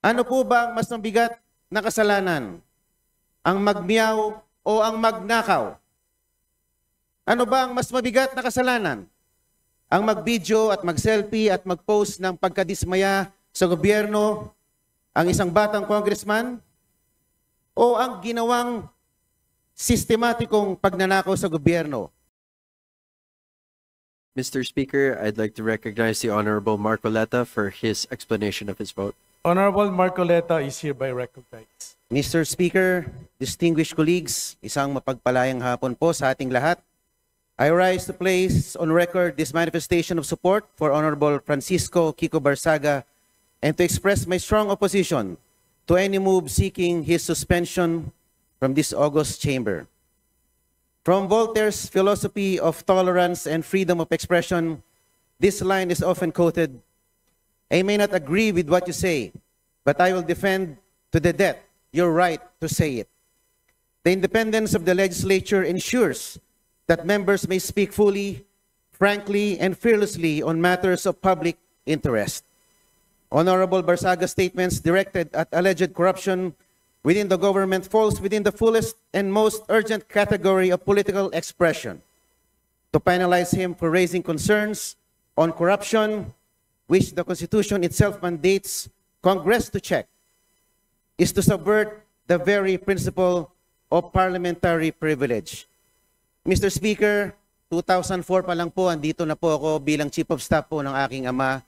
Ano po ba ang mas mabigat na kasalanan? Ang magmiyaw o ang magnakaw? Ano ba ang mas mabigat na kasalanan? Ang mag-video at mag-selfie at mag-post ng pagkadismaya sa gobyerno, ang isang batang congressman? O ang ginawang sistematikong pagnanakaw sa gobyerno? Mr. Speaker, I'd like to recognize the Honorable Marcoleta for his explanation of his vote. Honorable Marcoleta is hereby recognized. Mr. Speaker, distinguished colleagues, isang mapagpalayang hapon po sa ating lahat. I rise to place on record this manifestation of support for Honorable Francisco Kiko Barzaga and to express my strong opposition to any move seeking his suspension from this august chamber. From Voltaire's philosophy of tolerance and freedom of expression, this line is often quoted: I may not agree with what you say, but I will defend to the death your right to say it. The independence of the legislature ensures that members may speak fully, frankly, and fearlessly on matters of public interest. Honorable Barzaga's statements directed at alleged corruption within the government falls within the fullest and most urgent category of political expression. To penalize him for raising concerns on corruption, which the Constitution itself mandates Congress to check, is to subvert the very principle of parliamentary privilege. Mr. Speaker, 2004 pa lang po, andito na po ako bilang Chief of Staff po ng aking ama.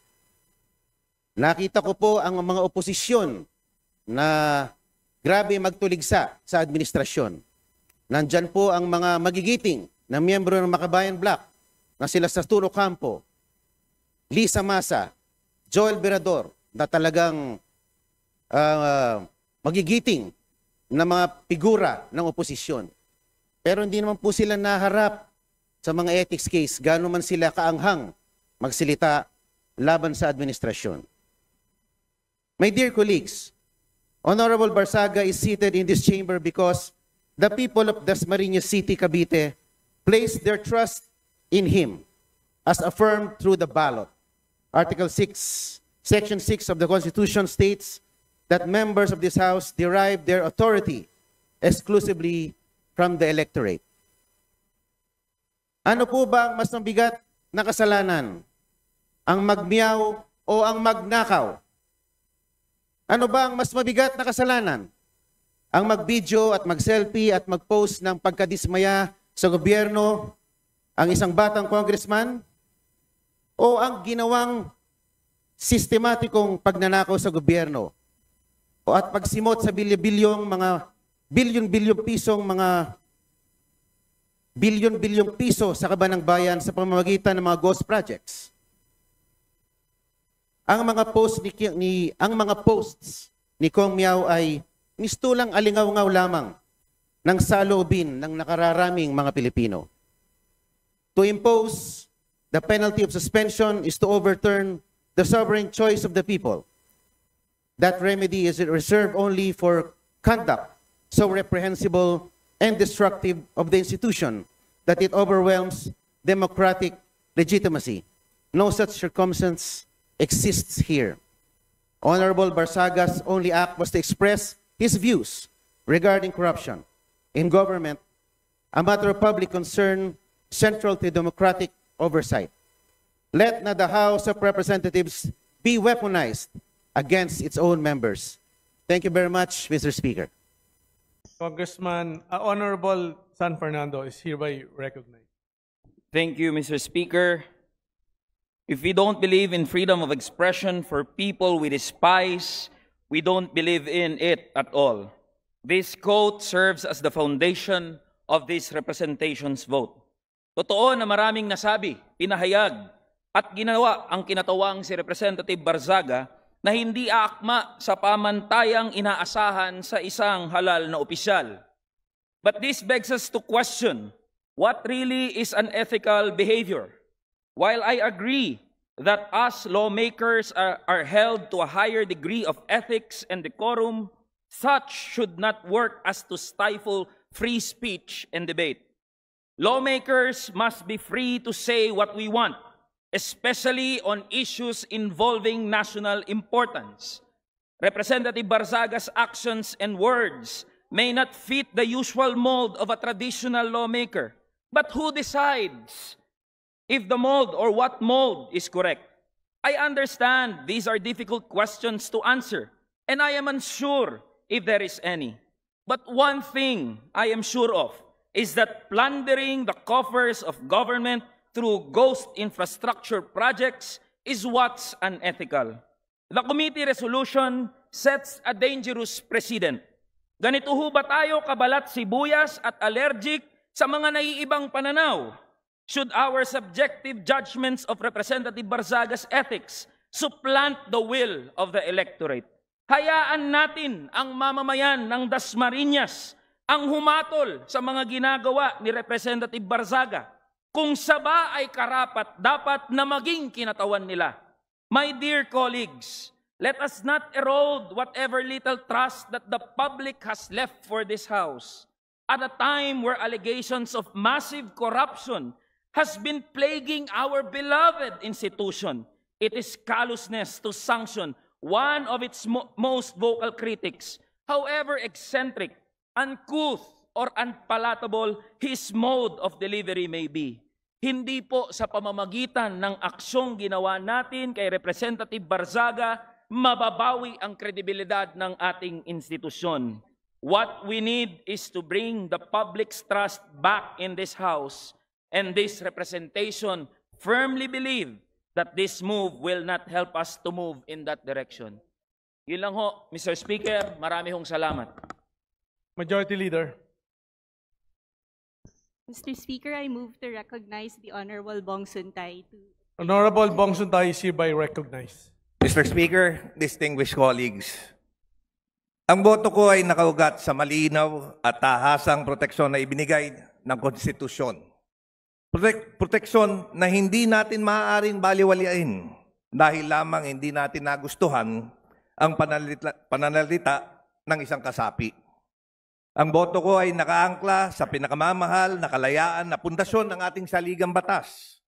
Nakita ko po ang mga oposisyon na grabe magtuligsa sa administrasyon. Nandyan po ang mga magigiting na miyembro ng Makabayan Bloc na sila Arturo Campo, Lisa Masa, Joel Berador na talagang magigiting na mga figura ng oposisyon. Pero hindi naman po sila naharap sa mga ethics case, gano'n man sila kaanghang magsilita laban sa administrasyon. My dear colleagues, Honorable Barzaga is seated in this chamber because the people of Dasmariñas City, Cavite, placed their trust in him as affirmed through the ballot. Article 6, Section 6 of the Constitution states that members of this House derive their authority exclusively from the electorate. Ano po ba ang mas mabigat na kasalanan? Ang magmiyaw o ang magnakaw? Ano ba ang mas mabigat na kasalanan? Ang mag-video at mag-selfie at mag-post ng pagkadismaya sa gobyerno, ang isang batang congressman? O ang ginawang sistematikong pagnanakaw sa gobyerno? O at pagsimot sa bilyon-bilyong piso sa kaban ng bayan sa pamamagitan ng mga ghost projects? Ang mga posts ni Kong Miao ay mistulang alingaw-ngaw lamang ng saloobin ng nakararaming mga Pilipino. To impose the penalty of suspension is to overturn the sovereign choice of the people. That remedy is reserved only for conduct so reprehensible and destructive of the institution that it overwhelms democratic legitimacy. No such circumstance exists here. Honorable Barzaga's only act was to express his views regarding corruption in government, a matter of public concern central to democratic oversight. Let not the House of Representatives be weaponized against its own members. Thank you very much, Mr. Speaker. Congressman, Honorable San Fernando is hereby recognized. Thank you, Mr. Speaker. If we don't believe in freedom of expression for people we despise, we don't believe in it at all. This quote serves as the foundation of this representation's vote. Totoo na maraming nasabi, pinahayag, at ginawa ang kinatawang si Representative Barzaga na hindi aakma sa pamantayang inaasahan sa isang halal na opisyal. But this begs us to question what really is unethical behavior. While I agree that us lawmakers are held to a higher degree of ethics and decorum, such should not work as to stifle free speech and debate. Lawmakers must be free to say what we want, especially on issues involving national importance. Representative Barzaga's actions and words may not fit the usual mold of a traditional lawmaker. But who decides if the mold or what mold is correct? I understand these are difficult questions to answer, and I am unsure if there is any. But one thing I am sure of is that plundering the coffers of government through ghost infrastructure projects is what's unethical. The committee resolution sets a dangerous precedent. Ganito ho ba tayo kabalat sibuyas at allergic sa mga naiibang pananaw? Should our subjective judgments of Representative Barzaga's ethics supplant the will of the electorate? Hayaan natin ang mamamayan ng Dasmariñas ang humatol sa mga ginagawa ni Representative Barzaga. Kung saba ay karapat, dapat na maging kinatawan nila. My dear colleagues, let us not erode whatever little trust that the public has left for this House. At a time where allegations of massive corruption has been plaguing our beloved institution, it is callousness to sanction one of its most vocal critics, however eccentric, uncouth, or unpalatable his mode of delivery may be. Hindi po sa pamamagitan ng aksyong ginawa natin kay Representative Barzaga mababawi ang kredibilidad ng ating institusyon. What we need is to bring the public's trust back in this House, and this representation firmly believe that this move will not help us to move in that direction. Yun lang ho, Mr. Speaker, marami hong salamat. Majority Leader. Mr. Speaker, I move to recognize the Honorable Bong Suntay. Honorable Bong Suntay is hereby recognized. Mr. Speaker, distinguished colleagues, ang boto ko ay nakaugat sa malinaw at tahasang proteksyon na ibinigay ng konstitusyon. Proteksyon na hindi natin maaaring baliwalain dahil lamang hindi natin nagustuhan ang pananalita ng isang kasapi. Ang boto ko ay nakaangkla sa pinakamamahal na kalayaan na pundasyon ng ating saligang batas.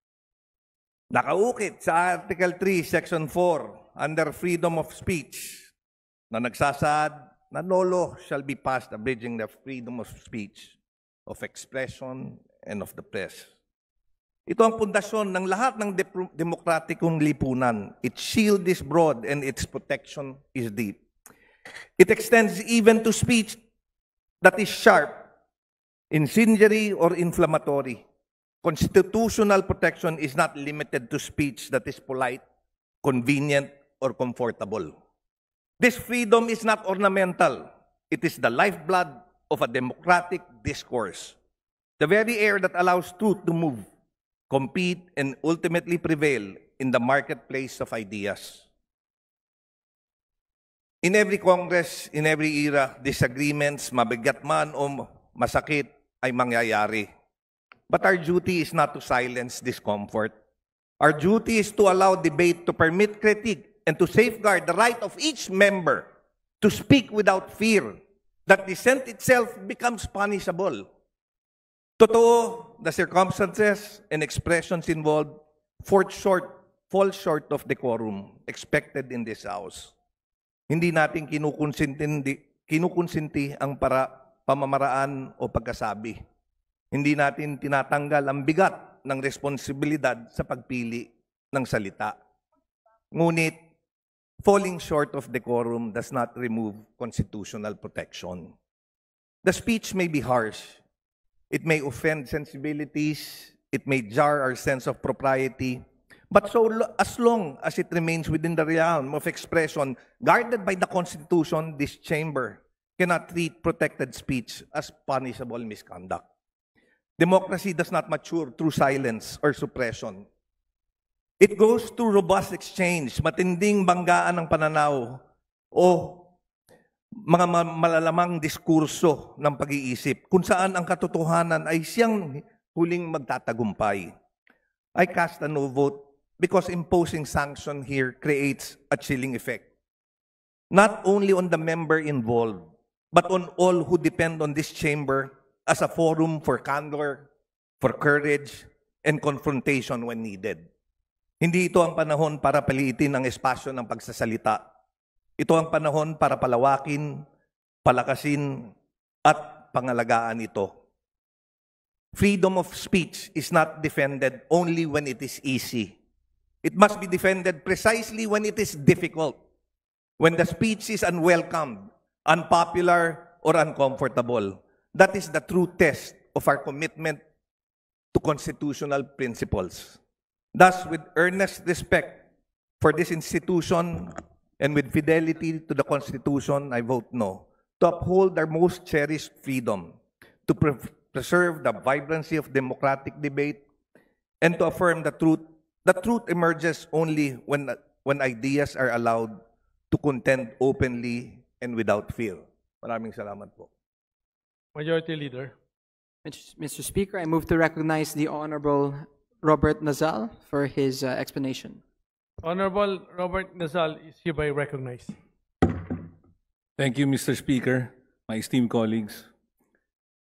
Nakaukit sa Article 3, Section 4, under freedom of speech, na nagsasaad na no law shall be passed abridging the freedom of speech, of expression, and of the press. Ito ang pundasyon ng lahat ng demokratikong lipunan. Its shield is broad and its protection is deep. It extends even to speech that is sharp, incendiary, or inflammatory. Constitutional protection is not limited to speech that is polite, convenient, or comfortable. This freedom is not ornamental. It is the lifeblood of a democratic discourse. The very air that allows truth to move, compete, and ultimately prevail in the marketplace of ideas. In every Congress, in every era, disagreements, mabigat man o masakit, ay mangyayari. But our duty is not to silence discomfort. Our duty is to allow debate to permit critique and to safeguard the right of each member to speak without fear that dissent itself becomes punishable. Totoo, the circumstances and expressions involved fall short of decorum expected in this House. Hindi natin kinukonsinti ang pamamaraan o pagkasabi. Hindi natin tinatanggal ang bigat ng responsibilidad sa pagpili ng salita. Ngunit, falling short of decorum does not remove constitutional protection. The speech may be harsh. It may offend sensibilities. It may jar our sense of propriety. But as long as it remains within the realm of expression guarded by the Constitution, this chamber cannot treat protected speech as punishable misconduct. Democracy does not mature through silence or suppression. It goes through robust exchange, matinding banggaan ng pananaw o mga malalamang diskurso ng pag-iisip kung saan ang katotohanan ay siyang huling magtatagumpay. I cast a no vote because imposing sanction here creates a chilling effect. Not only on the member involved, but on all who depend on this chamber as a forum for candor, for courage, and confrontation when needed. Hindi ito ang panahon para paliitin ang espasyo ng pagsasalita. Ito ang panahon para palawakin, palakasin, at pangalagaan ito. Freedom of speech is not defended only when it is easy. It must be defended precisely when it is difficult, when the speech is unwelcome, unpopular, or uncomfortable. That is the true test of our commitment to constitutional principles. Thus, with earnest respect for this institution and with fidelity to the Constitution, I vote no, to uphold our most cherished freedom, to preserve the vibrancy of democratic debate, and to affirm the truth. The truth emerges only when ideas are allowed to contend openly and without fear. Maraming salamat po. Majority Leader. Mr. Speaker, I move to recognize the Honorable Robert Nazal for his explanation. Honorable Robert Nazal is hereby recognized. Thank you, Mr. Speaker, my esteemed colleagues.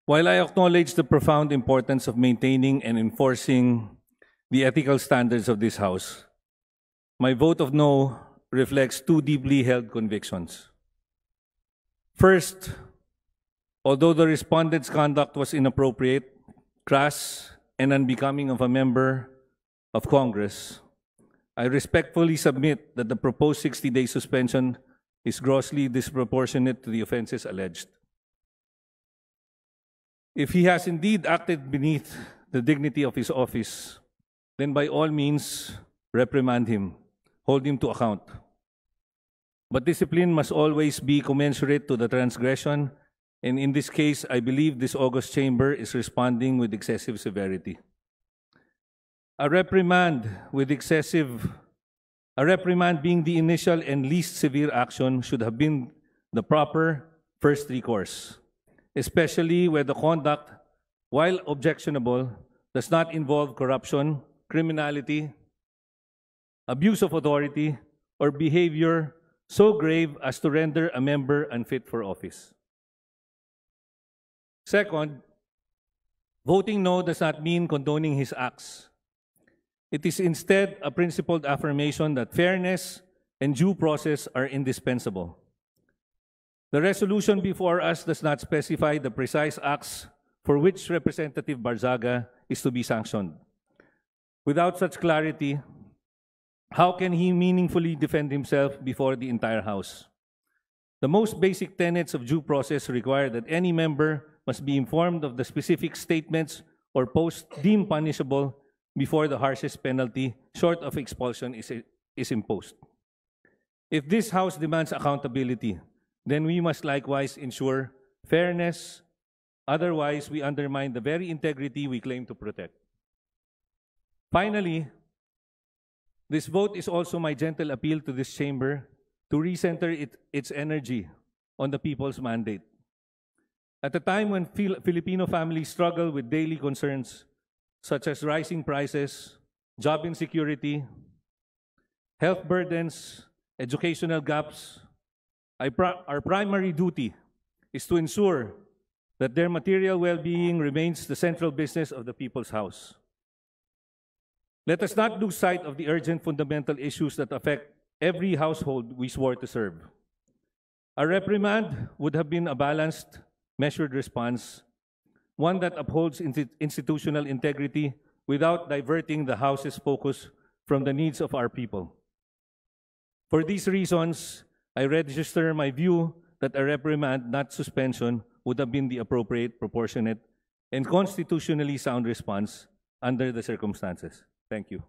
While I acknowledge the profound importance of maintaining and enforcing the ethical standards of this House, my vote of no reflects two deeply held convictions. First, although the respondent's conduct was inappropriate, crass, and unbecoming of a member of Congress, I respectfully submit that the proposed 60-day suspension is grossly disproportionate to the offenses alleged. If he has indeed acted beneath the dignity of his office, then by all means, reprimand him, hold him to account. But discipline must always be commensurate to the transgression, and in this case, I believe this august chamber is responding with excessive severity. A reprimand being the initial and least severe action should have been the proper first recourse, especially where the conduct, while objectionable, does not involve corruption, criminality, abuse of authority, or behavior so grave as to render a member unfit for office. Second, voting no does not mean condoning his acts. It is instead a principled affirmation that fairness and due process are indispensable. The resolution before us does not specify the precise acts for which Representative Barzaga is to be sanctioned. Without such clarity, how can he meaningfully defend himself before the entire House? The most basic tenets of due process require that any member must be informed of the specific statements or posts deemed punishable before the harshest penalty, short of expulsion, is imposed. If this House demands accountability, then we must likewise ensure fairness. Otherwise, we undermine the very integrity we claim to protect. Finally, this vote is also my gentle appeal to this chamber to recenter its energy on the people's mandate. At a time when Filipino families struggle with daily concerns such as rising prices, job insecurity, health burdens, educational gaps, our primary duty is to ensure that their material well-being remains the central business of the People's House. Let us not lose sight of the urgent fundamental issues that affect every household we swore to serve. A reprimand would have been a balanced, measured response, one that upholds institutional integrity without diverting the House's focus from the needs of our people. For these reasons, I register my view that a reprimand, not suspension, would have been the appropriate, proportionate, and constitutionally sound response under the circumstances. Thank you.